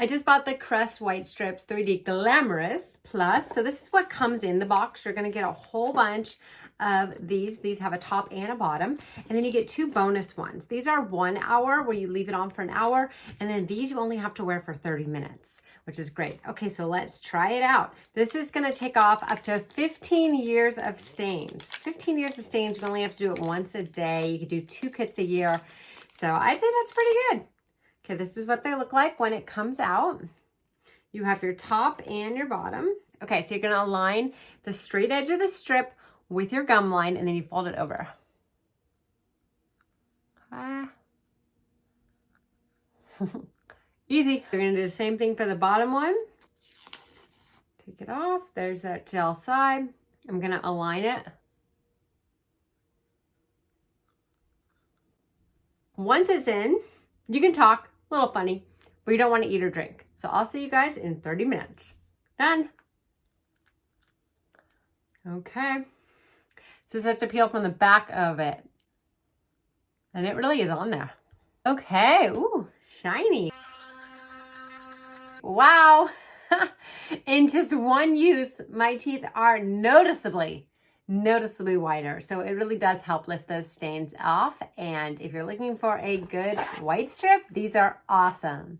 I just bought the Crest Whitestrips 3D Glamorous Plus. So this is what comes in the box. You're gonna get a whole bunch of these. These have a top and a bottom. And then you get 2 bonus ones. These are 1 hour where you leave it on for an hour. And then these you only have to wear for 30 minutes, which is great. Okay, so let's try it out. This is gonna take off up to 15 years of stains. 15 years of stains, you only have to do it once a day. You could do 2 kits a year. So I'd say that's pretty good. Okay, this is what they look like when it comes out. You have your top and your bottom. Okay, so you're gonna align the straight edge of the strip with your gum line and then you fold it over. Easy. You're gonna do the same thing for the bottom one. Take it off, there's that gel side. I'm gonna align it. Once it's in, you can talk. A little funny, but you don't want to eat or drink. So I'll see you guys in 30 minutes. Done. Okay. So this has to peel from the back of it. And it really is on there. Okay. Ooh, shiny. Wow. In just one use, my teeth are noticeably whiter. So it really does help lift those stains off. And if you're looking for a good white strip, these are awesome.